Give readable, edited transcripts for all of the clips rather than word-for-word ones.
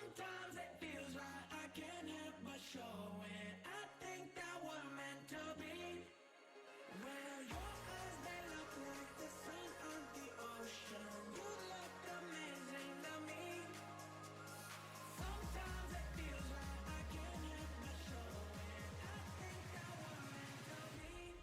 Sometimes it feels like I can't help but show it. I think that we're meant to be. Well, your eyes, they look like the sun on the ocean. You look amazing to me. Sometimes it feels like I can't help but show it. I think that we're meant to be.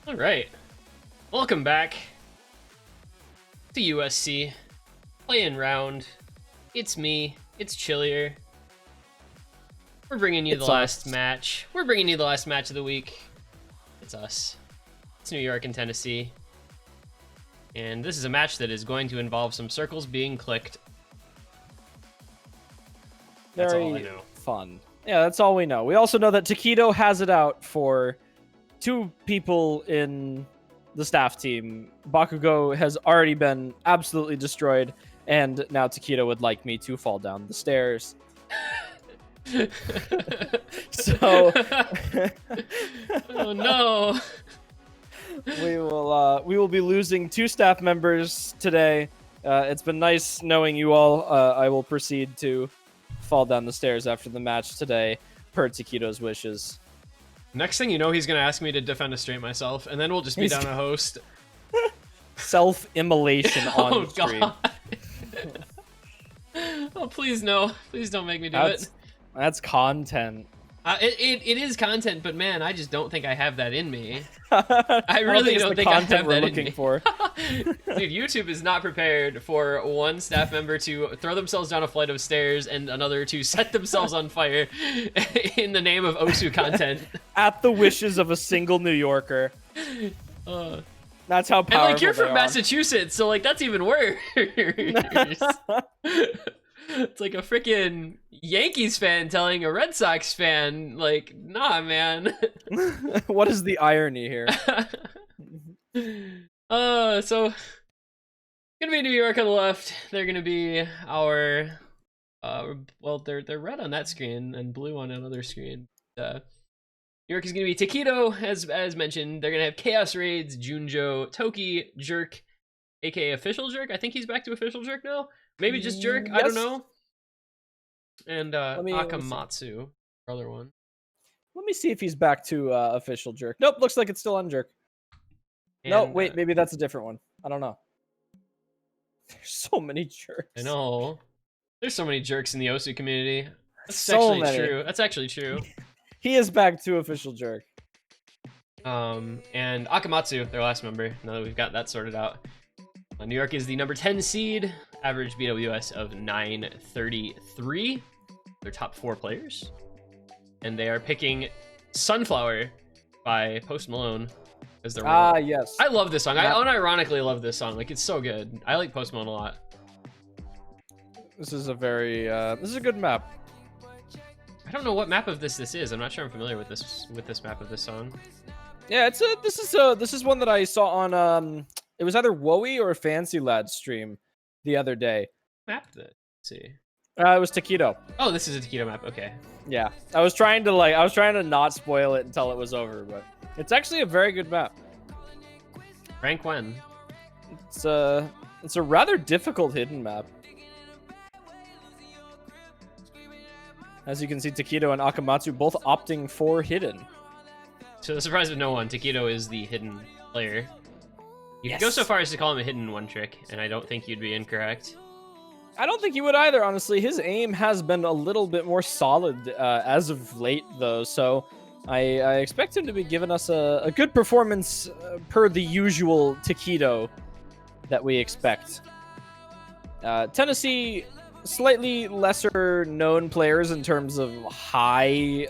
All right, welcome back to USC playing round. It's me. It's Chillier. We're bringing you the last match. We're bringing you the last match of the week. It's us. It's New York and Tennessee. And this is a match that is going to involve some circles being clicked. That's all I know. Fun. Yeah, that's all we know. We also know that Taquito has it out for 2 people in the staff team. Bakugo has already been absolutely destroyed, and now Taquito would like me to fall down the stairs. So oh no. We will be losing 2 staff members today. It's been nice knowing you all. I will proceed to fall down the stairs after the match today, per Taquito's wishes. Next thing you know, he's gonna ask me to defend a straight myself, and then we'll just be down a host. Self-immolation on stream. God. Oh, please no. Please don't make me do it. That's content. It is content, but man, I just don't think I have that in me. I really don't think I have that in me. For. Dude, YouTube is not prepared for one staff member to throw themselves down a flight of stairs and another to set themselves on fire in the name of Osu content. At the wishes of a single New Yorker. That's how powerful. And like, you're from Massachusetts, so like that's even worse. It's like a freaking Yankees fan telling a Red Sox fan, like, nah, man. What is the irony here? So gonna be New York on the left. They're gonna be our well, they're red on that screen and blue on another screen. New York is gonna be Taquito, as mentioned. They're gonna have Chaos Raids, Junjo, Toki, Jerk, aka Official Jerk. I think he's back to Official Jerk now. Maybe just Jerk, yes. I don't know. And Akamatsu, other one. Let me see if he's back to Official Jerk. Nope, looks like it's still on Jerk. And, no, wait, maybe that's a different one. I don't know. There's so many jerks. I know. There's so many jerks in the Osu community. That's so actually many. True. That's actually true. He is back to Official Jerk. And Akamatsu, their last member, now that we've got that sorted out. New York is the number 10 seed, average BWS of 933. They're top 4 players. And they are picking Sunflower by Post Malone as their winner. Yes. I love this song. I unironically love this song. Like, it's so good. I like Post Malone a lot. This is a very this is a good map. I don't know what map of this is. I'm not sure I'm familiar with this map of this song. Yeah, this is one that I saw on it was either Wowie or Fancy Lad stream the other day. Map that. Let's see. It was Taquito. Oh, this is a Taquito map. Okay. Yeah, I was trying to not spoil it until it was over, but it's actually a very good map. Rank when? It's a rather difficult hidden map. As you can see, Taquito and Akamatsu both opting for hidden. To the surprise of no one, Taquito is the hidden player. You can go so far as to call him a hidden one trick, and I don't think you'd be incorrect. I don't think he would either, honestly. His aim has been a little bit more solid as of late, though, so I expect him to be giving us a good performance per the usual Taquito that we expect. Tennessee, slightly lesser known players in terms of high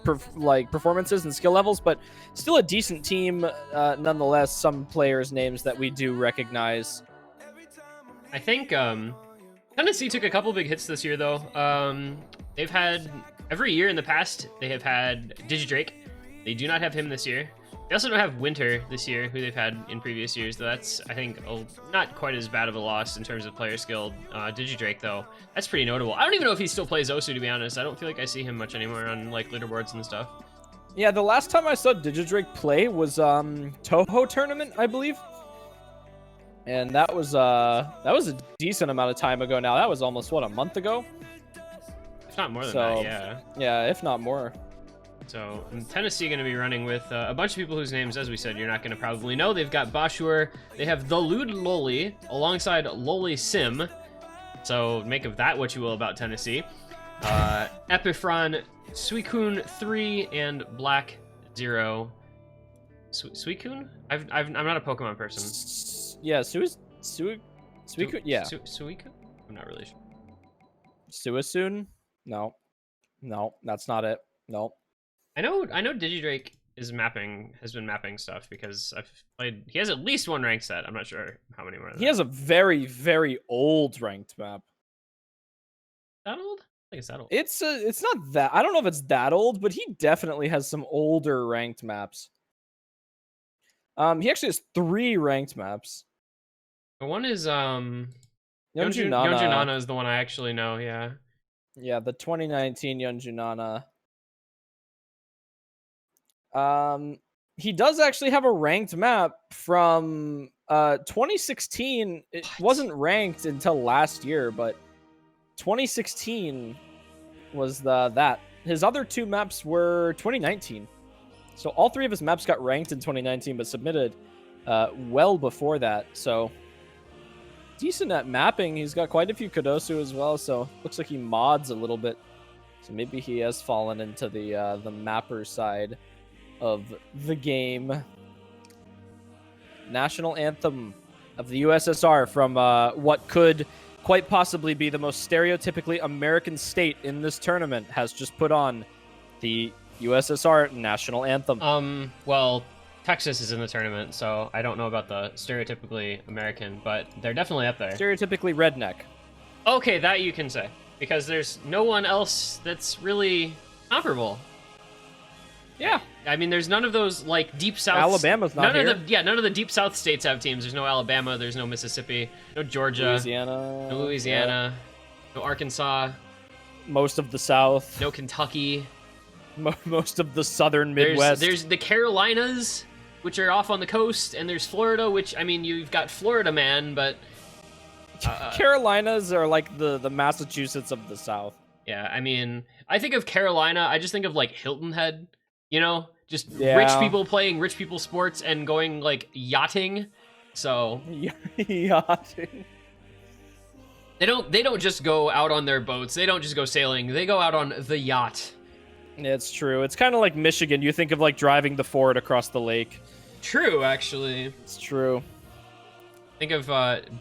performances and skill levels, but still a decent team nonetheless. Some players' names that we do recognize. I think Tennessee took a couple big hits this year, though. They've had every year in the past they have had Digidrake. They do not have him this year. They also don't have Winter this year, who they've had in previous years. Though that's, I think, not quite as bad of a loss in terms of player skill. Digidrake, though, that's pretty notable. I don't even know if he still plays Osu, to be honest. I don't feel like I see him much anymore on like leaderboards and stuff. Yeah, the last time I saw Digidrake play was Toho tournament, I believe. And that was a decent amount of time ago now. That was almost, what, a month ago? If not more than that, yeah. Yeah, if not more. So Tennessee going to be running with a bunch of people whose names, as we said, you're not going to probably know. They've got Bashur. They have the Lude Loli alongside Loli Sim. So make of that what you will about Tennessee. Epifron, Suicune 3, and Black 0. Suicune? I'm not a Pokemon person. Yeah, Suicune? Yeah. Suicune? I'm not really sure. Suicune? No. No, that's not it. No. I know Digidrake has been mapping stuff because I've played. He has at least one ranked set. I'm not sure how many more. He has a very, very old ranked map. That old? I think it's that old. It's not that. I don't know if it's that old, but he definitely has some older ranked maps. He actually has 3 ranked maps. The one is Yonju Nana is the one I actually know. Yeah. Yeah, the 2019 Yonju Nana. He does actually have a ranked map from 2016. It wasn't ranked until last year, but 2016 was that. His other 2 maps were 2019. So all 3 of his maps got ranked in 2019, but submitted well before that. So decent at mapping. He's got quite a few Kodosu as well, so looks like he mods a little bit. So maybe he has fallen into the mapper side of the game. National anthem of the USSR from what could quite possibly be the most stereotypically American state in this tournament has just put on the USSR national anthem. Well, Texas is in the tournament, so I don't know about the stereotypically American, but they're definitely up there. Stereotypically redneck. Okay, that you can say, because there's no one else that's really comparable. Yeah. I mean, there's none of those like deep south. Alabama's not here. None of the deep south states have teams. There's no Alabama. There's no Mississippi. No Georgia. Louisiana. No Louisiana. Yeah. No Arkansas. Most of the South. No Kentucky. Most of the southern Midwest. There's the Carolinas, which are off on the coast, and there's Florida, which, I mean, you've got Florida Man, but Carolinas are like the Massachusetts of the South. Yeah, I mean, I think of Carolina, I just think of like Hilton Head, you know, just Yeah. rich people playing rich people sports and going like yachting. So Yachting. they don't just go out on their boats. They don't just go sailing. They go out on the yacht. It's true. It's kind of like Michigan. You think of like driving the Ford across the lake. True, actually. It's true. Think of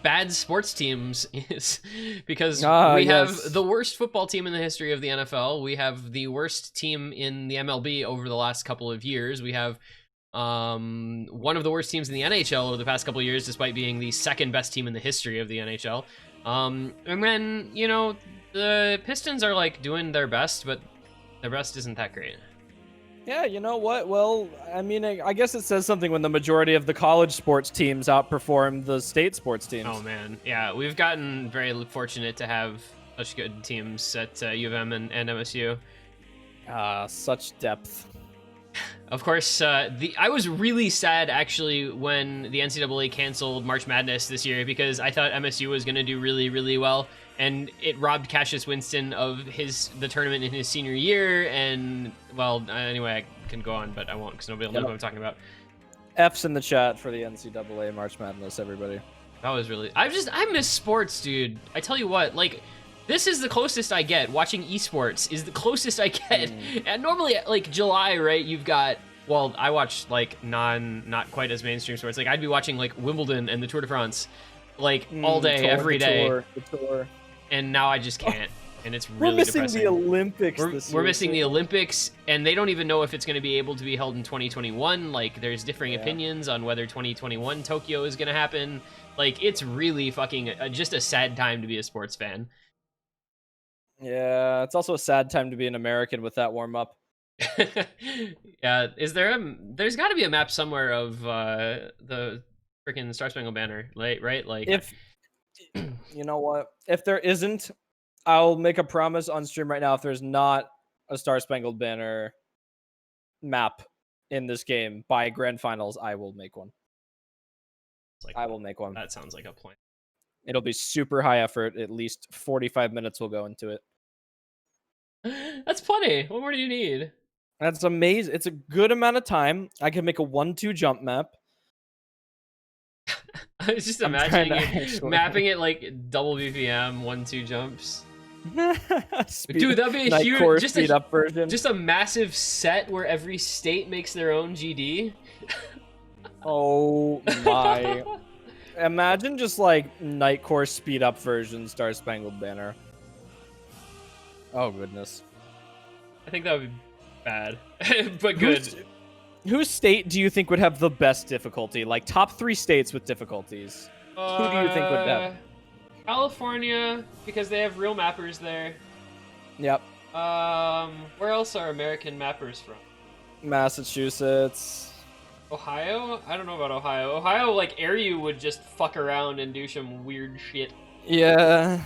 bad sports teams is because yes. we have the worst football team in the history of the NFL. We have the worst team in the MLB over the last couple of years. We have one of the worst teams in the NHL over the past couple of years, despite being the second best team in the history of the NHL. And then, you know, the Pistons are like doing their best, but their best isn't that great. Yeah, you know what? Well, I mean, I guess it says something when the majority of the college sports teams outperform the state sports teams. Oh, man. Yeah, we've gotten very fortunate to have such good teams at U of M and MSU. Such depth. Of course, I was really sad, actually, when the NCAA canceled March Madness this year because I thought MSU was going to do really, really well. And it robbed Cassius Winston of the tournament in his senior year. And, well, anyway, I can go on, but I won't because nobody will know what I'm talking about. F's in the chat for the NCAA March Madness, everybody. That was really... I miss sports, dude. I tell you what, like... This is the closest I get. Watching esports is the closest I get. And normally, like, July, right, you've got... Well, I watch, like, not quite as mainstream sports. Like, I'd be watching, like, Wimbledon and the Tour de France, like, all day, every day. The tour. And now I just can't. And it's really We're missing depressing. the Olympics this year. We're missing the Olympics, and they don't even know if it's going to be able to be held in 2021. Like, there's differing opinions on whether 2021 Tokyo is going to happen. Like, it's really fucking just a sad time to be a sports fan. Yeah, it's also a sad time to be an American with that warm up. Yeah, there's got to be a map somewhere of the freaking Star Spangled Banner, right? Like, if you know what, if there isn't, I'll make a promise on stream right now. If there's not a Star Spangled Banner map in this game by Grand Finals, I will make one. I will make one. That sounds like a plan. It'll be super high effort. At least 45 minutes will go into it. That's plenty. What more do you need? That's amazing. It's a good amount of time. I can make a 1-2 jump map. I was just imagining you mapping it like double BPM, 1-2 jumps. Dude, that'd be a huge, speed up version. Just a massive set where every state makes their own GD. Oh my. Imagine just like Night Course speed up version Star Spangled Banner. Oh goodness. I think that would be bad, but good. Whose state do you think would have the best difficulty? Like top 3 states with difficulties. Who do you think would have? California, because they have real mappers there. Yep. Where else are American mappers from? Massachusetts. Ohio? I don't know about Ohio. Ohio, like, Airyu would just fuck around and do some weird shit. Yeah.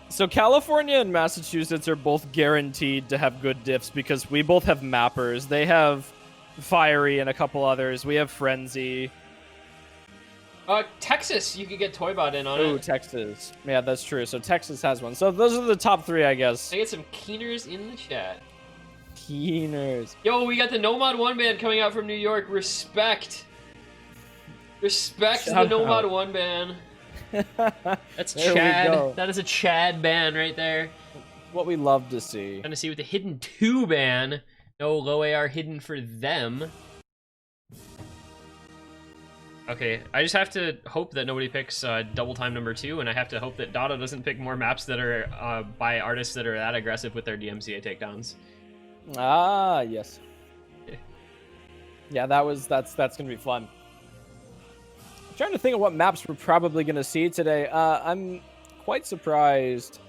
So California and Massachusetts are both guaranteed to have good diffs because we both have mappers. They have Fiery and a couple others. We have Frenzy. Texas, you could get Toybot in on it. Oh, Texas. Yeah, that's true. So Texas has one. So those are the top 3, I guess. I get some keeners in the chat. Keeners. Yo, we got the Nomad 1 band coming out from New York. Respect. Respect the Nomad 1 band. That's There Chad. we go. That is a Chad band right there. What we love to see. Tennessee with the Hidden 2 ban. No low AR hidden for them. Okay, I just have to hope that nobody picks double time number 2, and I have to hope that Dada doesn't pick more maps that are by artists that are that aggressive with their DMCA takedowns. Ah, yes. Yeah, that's gonna be fun. I'm trying to think of what maps we're probably gonna see today. I'm quite surprised.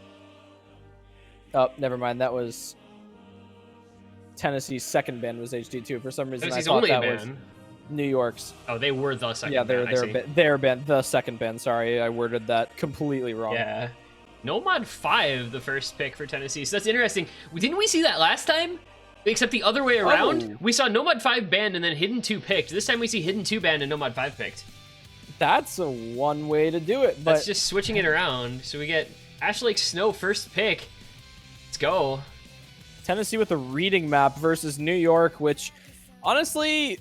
Oh, never mind. That was Tennessee's second ban was HD2. For some reason, Tennessee's I thought only that a was ban. New York's. Oh, they were the second Yeah, ban. they're ban. The second ban. Sorry, I worded that completely wrong. Yeah. Nomad 5, the first pick for Tennessee. So that's interesting. Didn't we see that last time? Except the other way around. Oh. We saw Nomad 5 banned and then Hidden 2 picked. This time we see Hidden 2 banned and Nomad 5 picked. That's a one way to do it. But That's just switching it around. So we get Ash Lake Snow first pick. Let's go. Tennessee with a reading map versus New York, which honestly,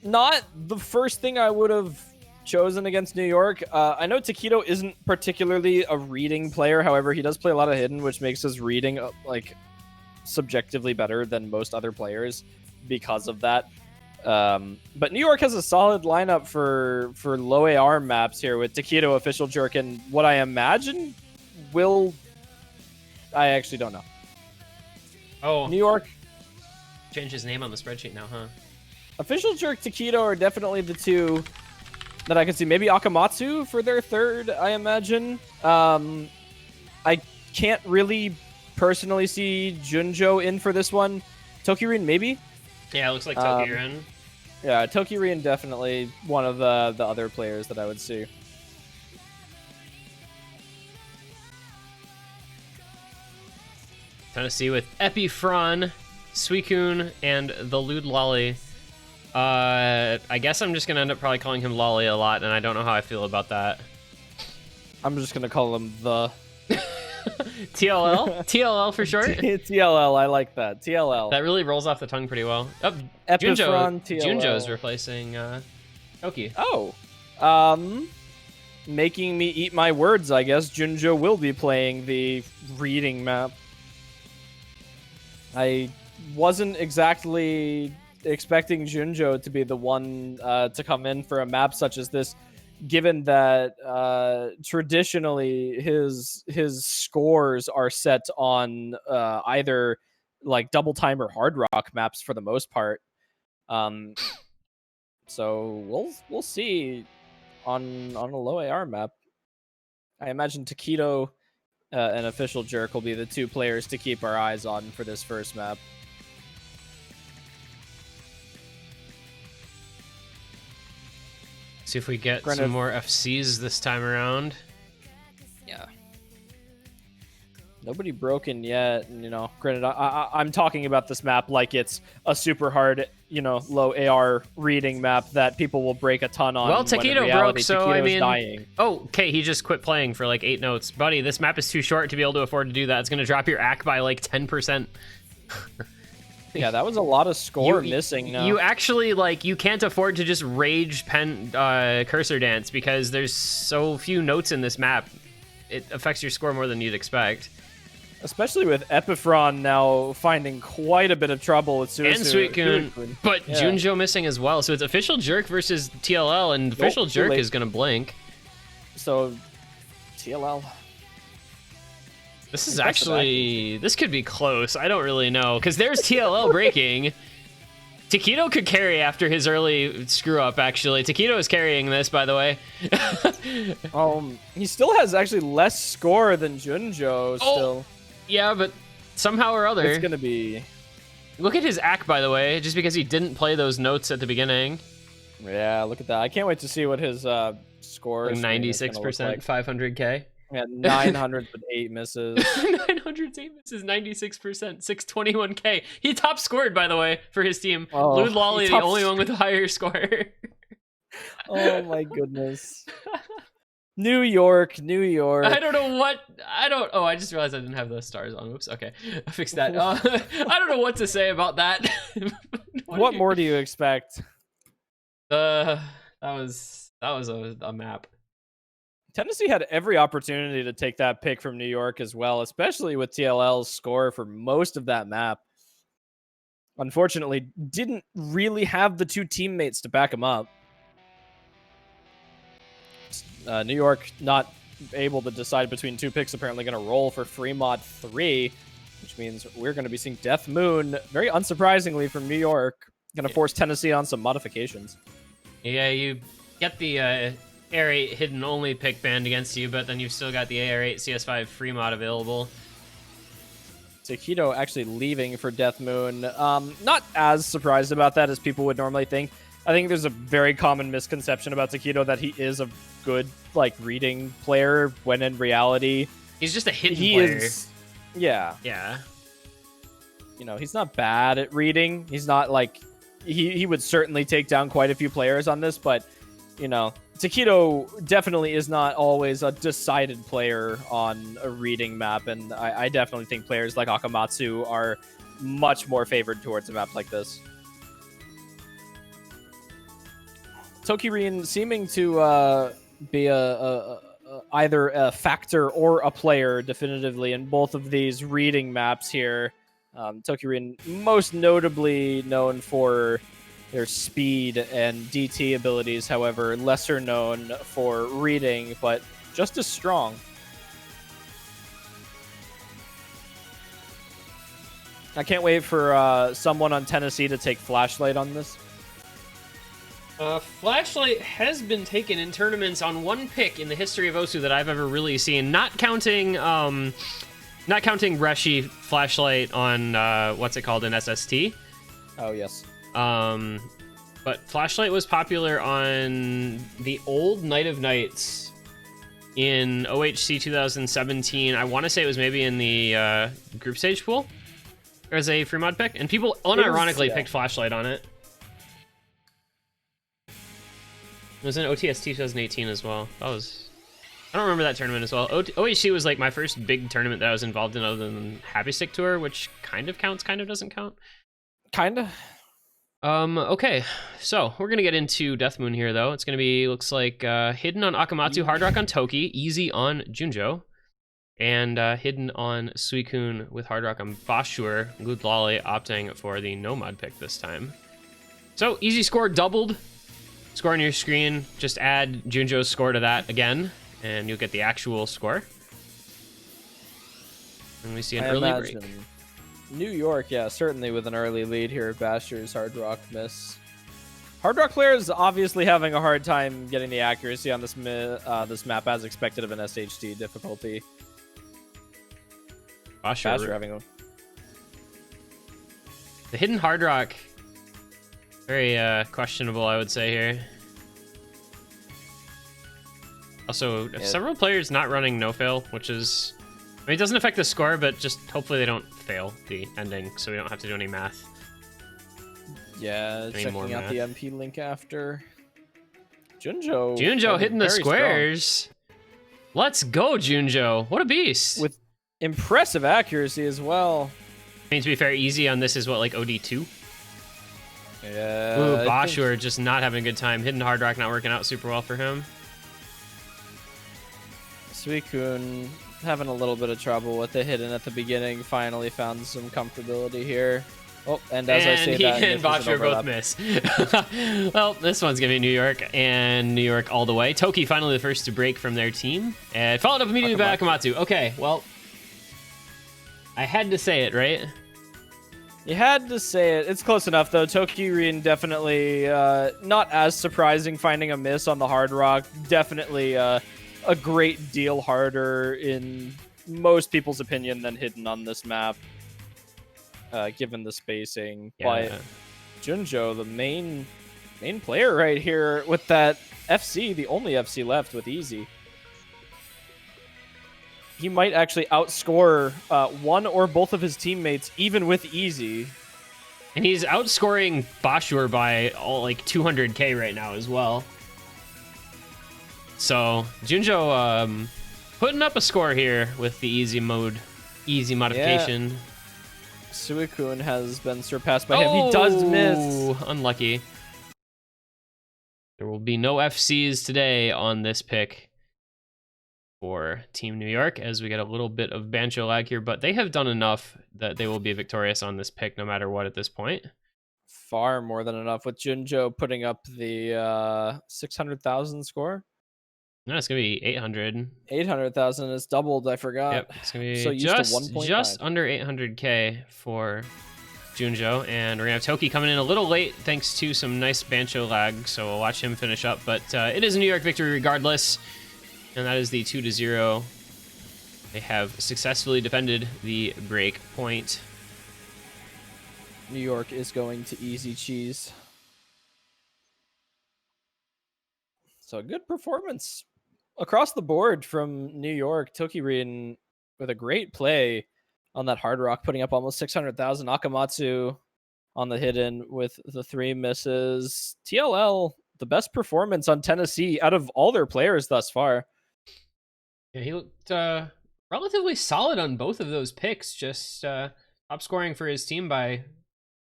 not the first thing I would have chosen against New York. I know Taquito isn't particularly a reading player. However, he does play a lot of hidden, which makes his reading like subjectively better than most other players because of that. But New York has a solid lineup for low AR maps here with Taquito, Official Jerk, and what I imagine I actually don't know. Oh, New York. Change his name on the spreadsheet now, huh? Official Jerk, Taquito are definitely the two that I could see. Maybe Akamatsu for their third, I imagine. I can't really personally see Junjo in for this one. Tokirin, maybe? Yeah, it looks like Tokirin. Yeah, Tokirin definitely one of the other players that I would see. Tennessee with Epifron, Suicune, and the Lude Lolly. I guess I'm just gonna end up probably calling him Lolly a lot, and I don't know how I feel about that. I'm just gonna call him the TLL? TLL for short? TLL, I like that. TLL. That really rolls off the tongue pretty well. Oh, Epifron, TLL. Junjo's replacing Toki. Oh. Making me eat my words, I guess. Junjo will be playing the reading map. I wasn't exactly expecting Junjo to be the one to come in for a map such as this, given that traditionally his scores are set on either like double time or hard rock maps for the most part. So we'll see on a low AR map. I imagine Taquito and Official Jerk will be the two players to keep our eyes on for this first map. See if we get some more FCs this time around. Yeah. Nobody broken yet, you know. Granted, I'm talking about this map like it's a super hard, you know, low AR reading map that people will break a ton on. Well, Taquito broke, so I mean, dying. Oh, okay, he just quit playing for like 8 notes, buddy. This map is too short to be able to afford to do that. It's gonna drop your AC by like 10%. Yeah, that was a lot of score missing. Now. You actually you can't afford to just rage pen cursor dance because there's so few notes in this map. It affects your score more than you'd expect. Especially with Epiphron now finding quite a bit of trouble with Suicune. And Suicune, but yeah. Junjo missing as well. So it's official Jerk versus TLL, and official Jerk is going to blink. So, TLL. This is actually, this could be close. I don't really know, because there's TLL breaking. Taquito could carry after his early screw up, actually. Taquito is carrying this, by the way. He still has actually less score than Junjo still. Yeah, but somehow or other. It's going to be... Look at his act, by the way, just because he didn't play those notes at the beginning. Yeah, look at that. I can't wait to see what his score is. 96%, like. 500K. Yeah, 900 with 8 misses. 908 misses, 96%, 621K. He top scored, by the way, for his team. Oh, Lude Lolly, the only one with a higher score. Oh my goodness. New York. I don't know what. Oh, I just realized I didn't have the stars on. Oops. Okay, I fixed that. I don't know what to say about that. What more do you expect? That was a map. Tennessee had every opportunity to take that pick from New York as well, especially with TLL's score for most of that map. Unfortunately, didn't really have the two teammates to back him up. New York not able to decide between two picks, apparently going to roll for Fremont 3, which means we're going to be seeing Death Moon, very unsurprisingly from New York, going to force Tennessee on some modifications. Yeah, you get the Air 8 hidden only pick banned against you, but then you've still got the Air 8 CS5 free mod available. Taquito actually leaving for Death Moon. Not as surprised about that as people would normally think. I think there's a very common misconception about Taquito that he is a good, like, reading player, when in reality... He's just a hidden player. Yeah. Yeah. You know, he's not bad at reading. He's not, like... He would certainly take down quite a few players on this, but, you know, Taquito definitely is not always a decided player on a reading map, and I definitely think players like Akamatsu are much more favored towards a map like this. Tokirin seeming to be either a factor or a player definitively in both of these reading maps here. Tokirin most notably known for their speed and DT abilities, however, lesser known for reading, but just as strong. I can't wait for someone on Tennessee to take Flashlight on this. Flashlight has been taken in tournaments on one pick in the history of Osu that I've ever really seen, not counting Reshi Flashlight on what's it called in SST. Oh yes. But Flashlight was popular on the old Night of Nights in OHC 2017. I want to say it was maybe in the group stage pool as a free mod pick, and people unironically picked Flashlight on it. It was in OTST 2018 as well. I don't remember that tournament as well. OHC was like my first big tournament that I was involved in other than Happy Stick Tour, which kind of counts, kind of doesn't count. Kinda. Okay, so we're gonna get into Death Moon here, though. It's gonna be, looks like, hidden on Akamatsu, Hard Rock on Toki, easy on Junjo, and hidden on Suicune with Hard Rock on Bashur, Lude Lolly opting for the no mod pick this time. So, easy score doubled. Score on your screen, just add Junjo's score to that again, and you'll get the actual score. And we see an early break. New York, yeah, certainly with an early lead here. Bashir's Hard Rock miss. Hard Rock player is obviously having a hard time getting the accuracy on this this map as expected of an SHD difficulty. Bashir having the hidden Hard Rock. Very questionable, I would say here. Also, several players not running no fail, which is, I mean, it doesn't affect the score, but just hopefully they don't fail the ending, so we don't have to do any math. Yeah, checking out the MP link after. Junjo hitting the squares. Strong. Let's go, Junjo. What a beast. With impressive accuracy as well. I mean, to be fair, easy on this is what, like OD2? Yeah. Ooh, Bashur just not having a good time. Hidden Hard Rock not working out super well for him. Suicune having a little bit of trouble with the hidden at the beginning. Finally found some comfortability here. Oh, and as I say he that, and Bosher both miss. Well, this one's gonna be New York, and New York all the way. Toki finally the first to break from their team, and followed up immediately by Akamatsu. Okay, well, I had to say it, right? You had to say it. It's close enough, though. Toki-rin definitely not as surprising finding a miss on the hard rock. Definitely a great deal harder in most people's opinion than hidden on this map, given the spacing. Yeah. But Junjo, the main player right here with that FC, the only FC left with Easy. He might actually outscore one or both of his teammates, even with Easy. And he's outscoring Bashur by like 200k right now as well. So Junjo putting up a score here with the easy modification. Yeah. Suicune has been surpassed by him. He does miss. Unlucky. There will be no FCs today on this pick for Team New York, as we get a little bit of Bancho lag here, but they have done enough that they will be victorious on this pick no matter what at this point. Far more than enough, with Junjo putting up the 600,000 score. No, it's gonna be 800. 800,000 is doubled. I forgot. Yep, it's gonna be so just under 800k for Junjo, and we're gonna have Toki coming in a little late thanks to some nice Bancho lag, so we'll watch him finish up. But it is a New York victory regardless. And that is the 2-0. They have successfully defended the break point. New York is going to easy cheese. So a good performance across the board from New York. Toki-rin with a great play on that hard rock, putting up almost 600,000. Akamatsu on the hidden with the 3 misses. TLL, the best performance on Tennessee out of all their players thus far. Yeah, he looked relatively solid on both of those picks. Just top scoring for his team by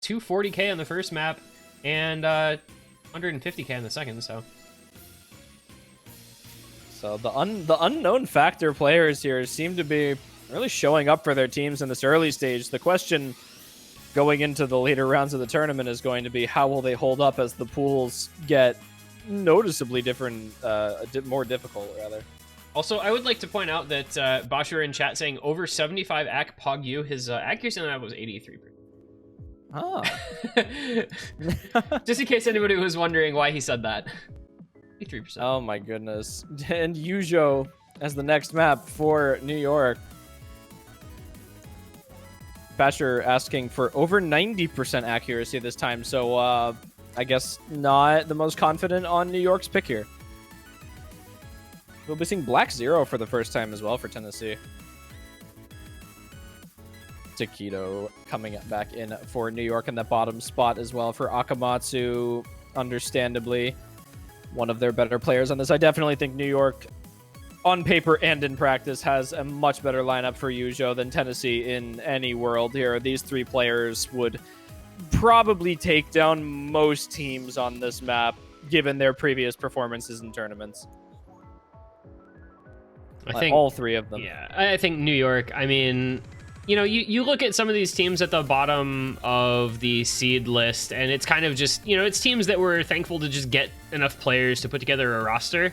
240k on the first map and 150k on the second. So the unknown factor players here seem to be really showing up for their teams in this early stage. The question going into the later rounds of the tournament is going to be how will they hold up as the pools get noticeably different, more difficult rather. Also, I would like to point out that Bashir in chat saying over 75 AC Pog U, his accuracy on that was 83%. Oh. Just in case anybody was wondering why he said that. 83%. Oh my goodness. And Yujo as the next map for New York. Basher asking for over 90% accuracy this time, so I guess not the most confident on New York's pick here. We'll be seeing Black Zero for the first time as well for Tennessee. Takedo coming back in for New York in the bottom spot as well for Akamatsu. Understandably, one of their better players on this. I definitely think New York, on paper and in practice, has a much better lineup for Yujo than Tennessee in any world here. These 3 players would probably take down most teams on this map, given their previous performances in tournaments. I think all 3 of them. Yeah, I think New York, I mean, you know, you look at some of these teams at the bottom of the seed list, and it's kind of just, you know, it's teams that were thankful to just get enough players to put together a roster.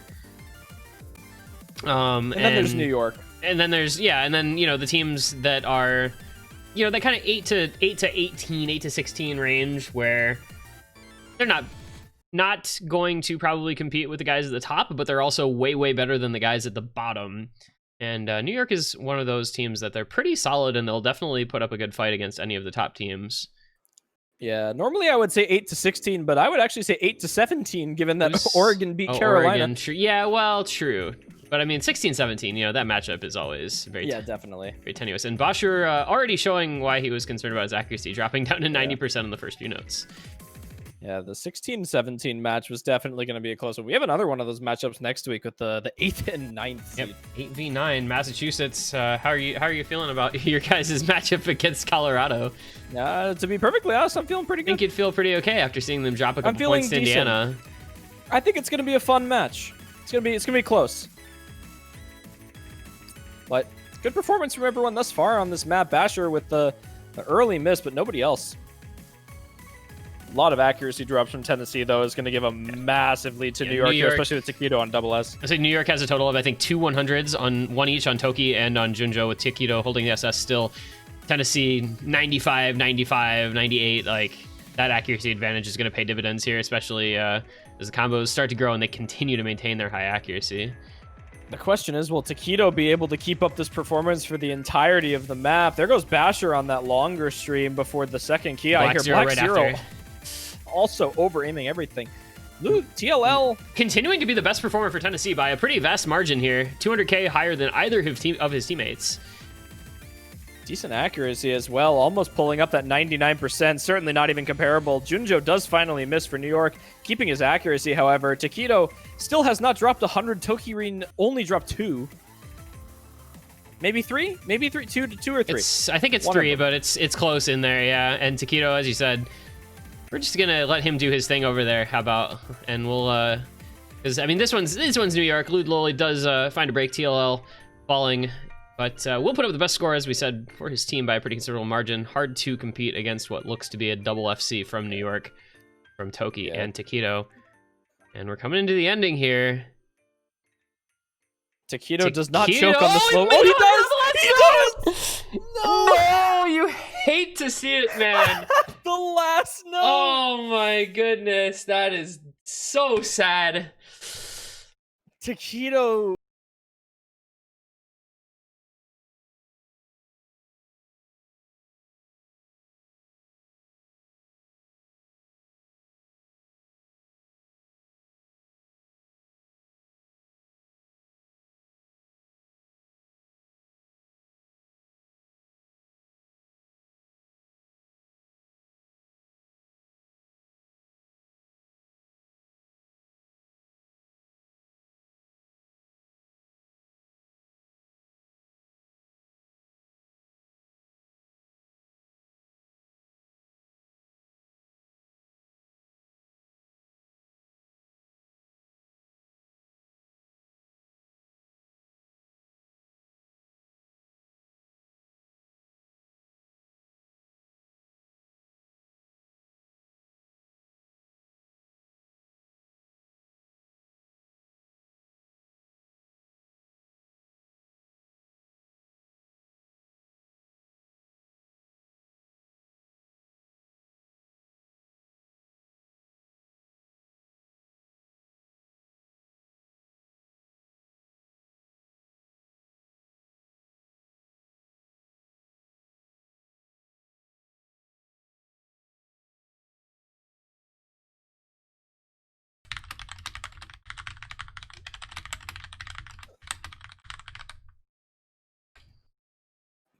And then there's New York. And then there's, and then, you know, the teams that are, you know, that kind of 8 to 18, 8 to 16 range where they're not going to probably compete with the guys at the top, but they're also way better than the guys at the bottom. And New York is one of those teams that they're pretty solid, and they'll definitely put up a good fight against any of the top teams. Yeah, normally I would say 8 to 16, but I would actually say 8 to 17, given that Oregon beat Carolina. Oregon, yeah, well, true. But I mean, 16-17, you know, that matchup is always very definitely very tenuous. And Bashir already showing why he was concerned about his accuracy, dropping down to 90% in the first few notes. Yeah, the 16-17 match was definitely going to be a close one. We have another one of those matchups next week with the 8th and 9th seed. Yep, 8v9, Massachusetts. How are you feeling about your guys' matchup against Colorado? To be perfectly honest, I'm feeling pretty good. I think you'd feel pretty okay after seeing them drop a couple points to Indiana. I think it's going to be a fun match. It's going to be close. But good performance from everyone thus far on this map. Basher with the early miss, but nobody else. A lot of accuracy drops from Tennessee, though, is going to give a massive lead to New York here, especially with Taquito on double S. I say New York has a total of, I think, 2 100s, on one each on Toki and on Junjo, with Taquito holding the SS still. Tennessee, 95, 95, 98. Like, that accuracy advantage is going to pay dividends here, especially as the combos start to grow and they continue to maintain their high accuracy. The question is, will Taquito be able to keep up this performance for the entirety of the map? There goes Basher on that longer stream before the second key. I hear Black right Zero after. Also over-aiming everything. Luke, TLL. Continuing to be the best performer for Tennessee by a pretty vast margin here. 200k higher than either of his teammates. Decent accuracy as well, almost pulling up that 99%, certainly not even comparable. Junjo does finally miss for New York, keeping his accuracy, however. Taquito still has not dropped 100. Tokirin only dropped 2. Maybe 3? Maybe 3, 2 or 3. I think it's 3, but it's close in there, yeah. And Taquito, as you said, we're just gonna let him do his thing over there. How about? And we'll, because I mean, this one's New York. Lud Loli does find a break. TLL falling. But we'll put up the best score, as we said, for his team by a pretty considerable margin. Hard to compete against what looks to be a double FC from New York, from Toki and Taquito. And we're coming into the ending here. Taquito does not choke on the slow. Oh, he does! No, you hate to see it, man. The last note. Oh my goodness, that is so sad. Taquito.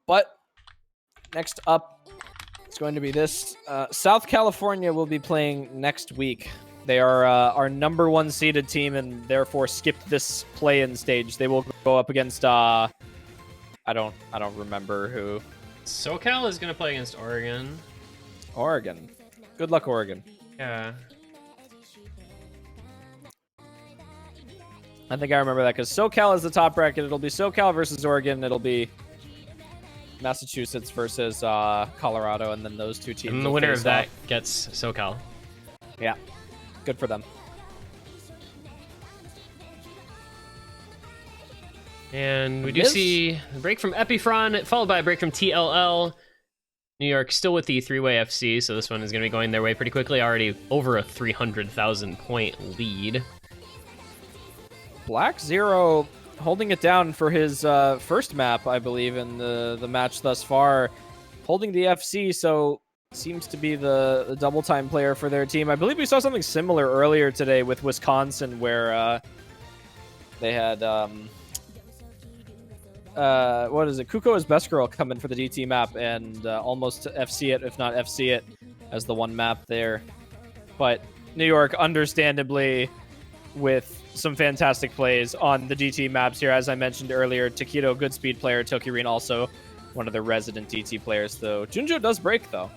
But next up, it's going to be this. South California will be playing next week. They are our number 1 seeded team and therefore skipped this play-in stage. They will go up against I don't remember who. SoCal is gonna play against Oregon. Oregon. Good luck, Oregon. Yeah. I think I remember that because SoCal is the top bracket. It'll be SoCal versus Oregon. It'll be Massachusetts versus Colorado, and then those two teams. And the winner of that gets SoCal. Yeah, good for them. And we do see a break from Epifron, followed by a break from TLL. New York still with the 3-way FC, so this one is going to be going their way pretty quickly. Already over a 300,000 point lead. Black Zero holding it down for his first map, I believe, in the match thus far. Holding the FC, so seems to be the double time player for their team. I believe we saw something similar earlier today with Wisconsin, where they had what is it? Kuko is best girl coming for the DT map and almost FC it, if not FC it, as the one map there. But New York, understandably, with some fantastic plays on the DT maps here, as I mentioned earlier. Taquito, good speed player. Tokirin also one of the resident DT players, though. Junjo does break, though.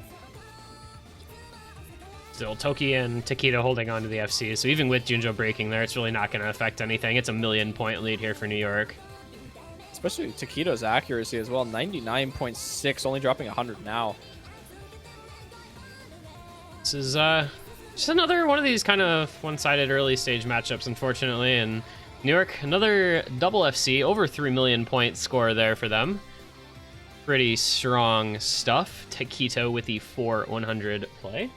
Still, Toki and Taquito holding on to the FC, so even with Junjo breaking there, it's really not going to affect anything. It's a 1,000,000 point lead here for New York. especially Taquito's accuracy as well. 99.6, only dropping 100 now. This is just another one of these kind of one-sided early stage matchups, unfortunately. And New York, another double FC, over 3 million point score there for them. Pretty strong stuff. Taquito with the 4-100 play.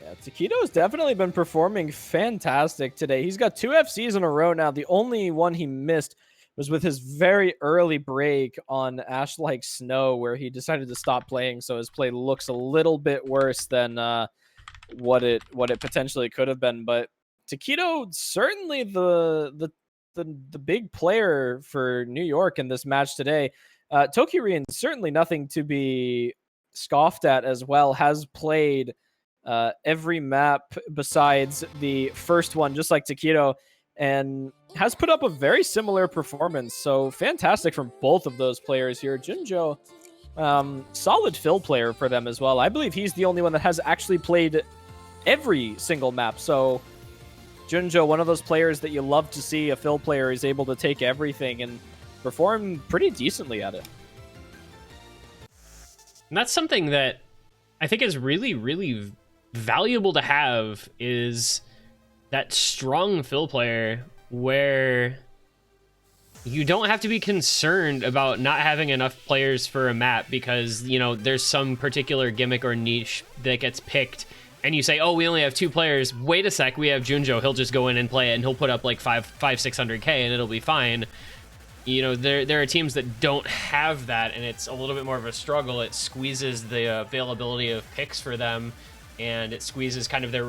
Yeah, Taquito has definitely been performing fantastic today. He's got 2 FCs in a row now. The only one he missed was with his very early break on Ash Like Snow, where he decided to stop playing, so his play looks a little bit worse than what it potentially could have been. But Taquito, certainly the big player for New York in this match today. Tokyo certainly nothing to be scoffed at as well. Has played every map besides the first one, just like Taquito, and has put up a very similar performance. So fantastic from both of those players here. Junjo, solid fill player for them as well. I believe he's the only one that has actually played every single map. So Junjo, one of those players that you love to see, a fill player is able to take everything and perform pretty decently at it. And that's something that I think is really, really valuable to have, is that strong fill player where you don't have to be concerned about not having enough players for a map because, you know, there's some particular gimmick or niche that gets picked and you say, oh, we only have 2 players. Wait a sec, we have Junjo. He'll just go in and play it and he'll put up like 600k and it'll be fine. You know, there are teams that don't have that, and it's a little bit more of a struggle. It squeezes the availability of picks for them, and it squeezes kind of their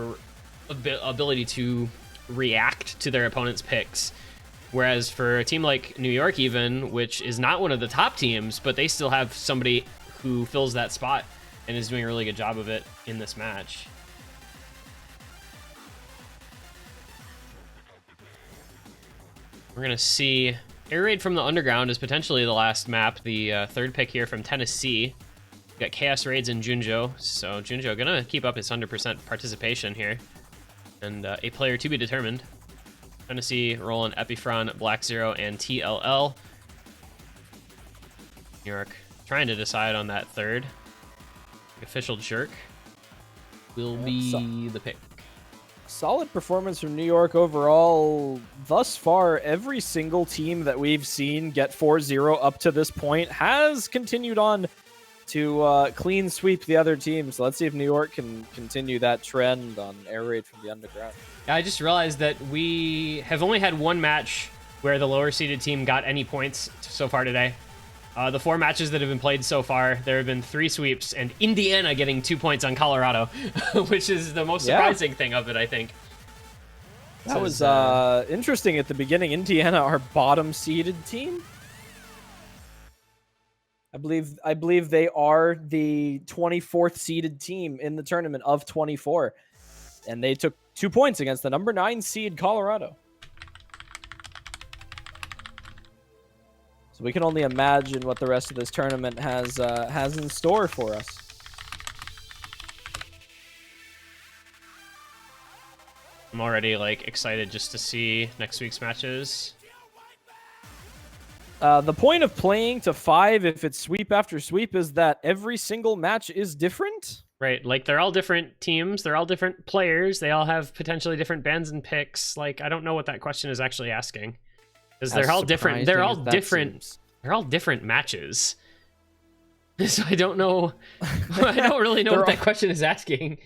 ability to react to their opponent's picks. Whereas for a team like New York even, which is not one of the top teams, but they still have somebody who fills that spot and is doing a really good job of it in this match. We're going to see Air Raid from the Underground is potentially the last map, the third pick here from Tennessee. We've got Chaos Raids and Junjo, so Junjo gonna keep up his 100% participation here. And a player to be determined. Tennessee rolling Epifron, Black Zero, and TLL. New York trying to decide on that third. The official jerk will be the pick. Solid performance from New York overall. Thus far, every single team that we've seen get 4-0 up to this point has continued on to clean sweep the other teams. So let's see if New York can continue that trend on Air Raid from the Underground. I just realized that we have only had one match where the lower seeded team got any points so far today. The 4 matches that have been played so far, there have been 3 sweeps, and Indiana getting 2 points on Colorado, which is the most surprising thing of it, I think. That was interesting at the beginning. Indiana, our bottom seeded team. I believe they are the 24th seeded team in the tournament of 24, and they took 2 points against the number 9 seed Colorado. So we can only imagine what the rest of this tournament has in store for us. I'm already like excited just to see next week's matches. The point of playing to 5, if it's sweep after sweep, is that every single match is different. Right, like they're all different teams, they're all different players, they all have potentially different bans and picks. Like, I don't know what that question is actually asking. Because they're all different. They're all different. Seems. They're all different matches. So I don't know. I don't really know what that question is asking.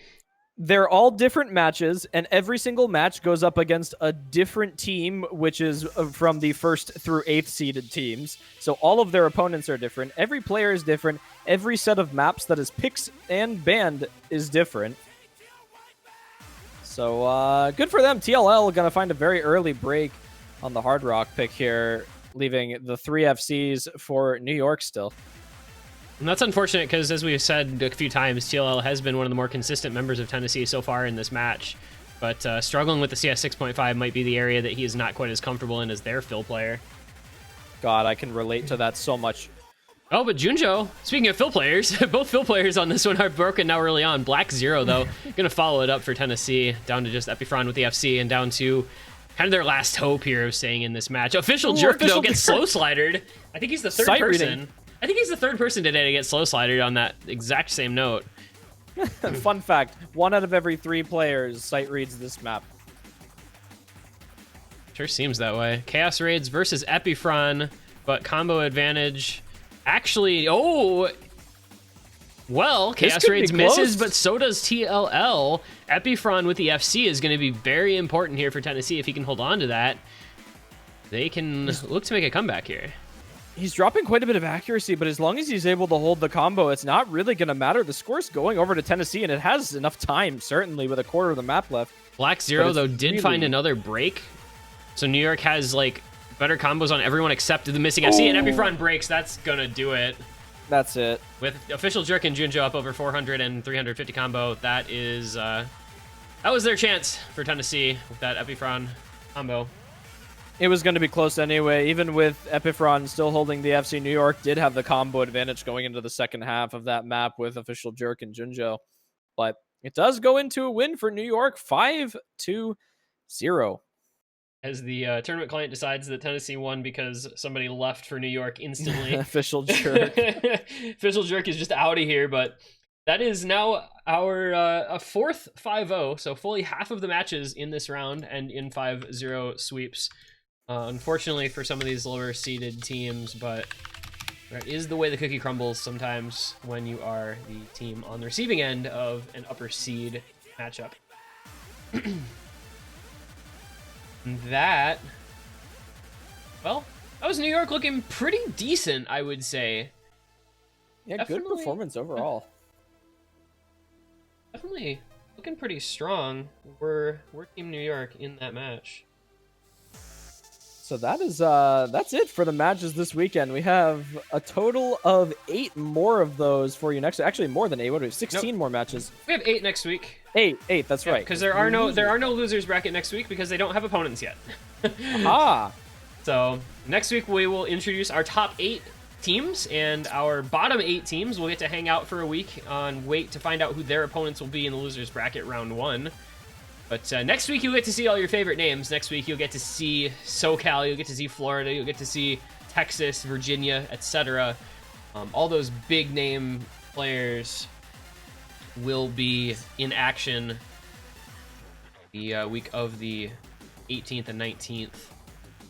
They're all different matches, and every single match goes up against a different team, which is from the 1st through 8th seeded teams. So all of their opponents are different. Every player is different. Every set of maps that is picked and banned is different. So good for them. TLL going to find a very early break on the Hard Rock pick here, leaving the 3 FCs for New York still. And that's unfortunate because, as we've said a few times, TLL has been one of the more consistent members of Tennessee so far in this match. But struggling with the CS 6.5 might be the area that he is not quite as comfortable in as their fill player. God, I can relate to that so much. Oh, but Junjo, speaking of fill players, both fill players on this one are broken now early on. Black Zero, though, going to follow it up for Tennessee, down to just Epifron with the FC and down to kind of their last hope here of staying in this match. Official Ooh, Jerk, Official though, gets Jerk. slow slidered. I think he's the third Sight person. reading. I think he's the third person today to get slow slidered on that exact same note. Fun fact, 1 out of every 3 players sight reads this map. Sure seems that way. Chaos Raids versus Epifron, but combo advantage. Actually, oh, well, Chaos could be Raids misses, close. but so does TLL. Epifron with the FC is going to be very important here for Tennessee if he can hold on to that. They can look to make a comeback here. He's dropping quite a bit of accuracy, but as long as he's able to hold the combo, it's not really going to matter. The score's going over to Tennessee, and it has enough time, certainly, with a quarter of the map left. Black Zero, it's though, did really- find another break. So New York has, like, better combos on everyone except the missing FC, and Epifron breaks. That's going to do it. That's it. With Official Jerk and Junjo up over 400 and 350 combo, that is, that was their chance for Tennessee with that Epifron combo. It was going to be close anyway. Even with Epifron still holding the FC, New York did have the combo advantage going into the second half of that map with Official Jerk and Junjo. But it does go into a win for New York, 5-0. As the tournament client decides that Tennessee won because somebody left for New York instantly. Official Jerk. Official Jerk is just out of here, but that is now our a fourth 5-0, so fully half of the matches in this round and in 5-0 sweeps. Unfortunately for some of these lower seeded teams, but that is the way the cookie crumbles sometimes when you are the team on the receiving end of an upper seed matchup. That was New York looking pretty decent, I would say. Yeah, Definitely. good performance overall. Definitely looking pretty strong. We're Team New York in that match. So that is that's it for the matches this weekend. We have a total of 8 more of those for you next. Actually, more than 8. What do we have? 16 more matches. We have 8 next week. 8. That's right. Because there are no losers bracket next week because they don't have opponents yet. Ah. So next week we will introduce our top 8 teams, and our bottom 8 teams will get to hang out for a week on wait to find out who their opponents will be in the losers bracket round 1. But next week you'll get to see all your favorite names. Next week you'll get to see SoCal, you'll get to see Florida, you'll get to see Texas, Virginia, etc. All those big name players will be in action the week of the 18th and 19th.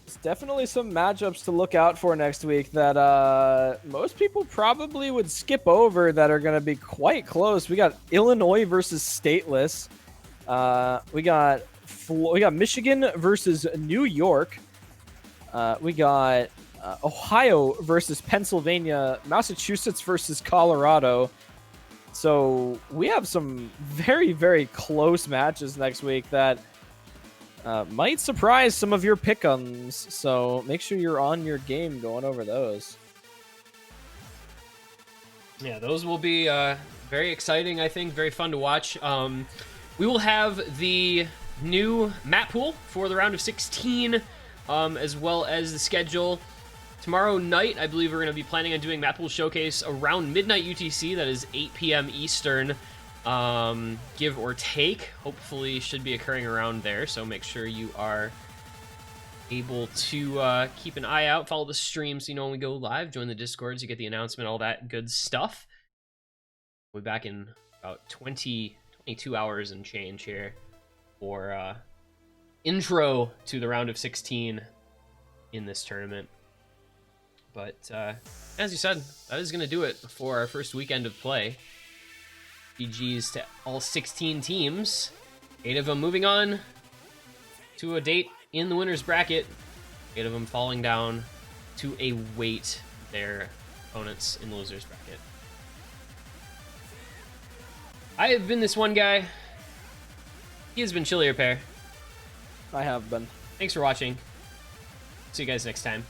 It's definitely some matchups to look out for next week that most people probably would skip over that are going to be quite close. We got Illinois versus Stateless. We got Michigan versus New York. We got Ohio versus Pennsylvania. Massachusetts versus Colorado. So we have some very, very close matches next week that might surprise some of your pick'ems. So make sure you're on your game going over those. Yeah, those will be very exciting, I think, very fun to watch. We will have the new map pool for the round of 16, as well as the schedule. Tomorrow night, I believe we're going to be planning on doing map pool showcase around midnight UTC. That is 8 p.m. Eastern, give or take. Hopefully should be occurring around there, so make sure you are able to keep an eye out, follow the stream so you know when we go live, join the Discords, you get the announcement, all that good stuff. We'll be back in about 22 hours and change here for intro to the round of 16 in this tournament. But as you said, that is going to do it for our first weekend of play. GG's to all 16 teams. 8 of them moving on to a date in the winner's bracket. 8 of them falling down to await their opponents in the loser's bracket. I have been this one guy. He has been Chili Repair. I have been. Thanks for watching. See you guys next time.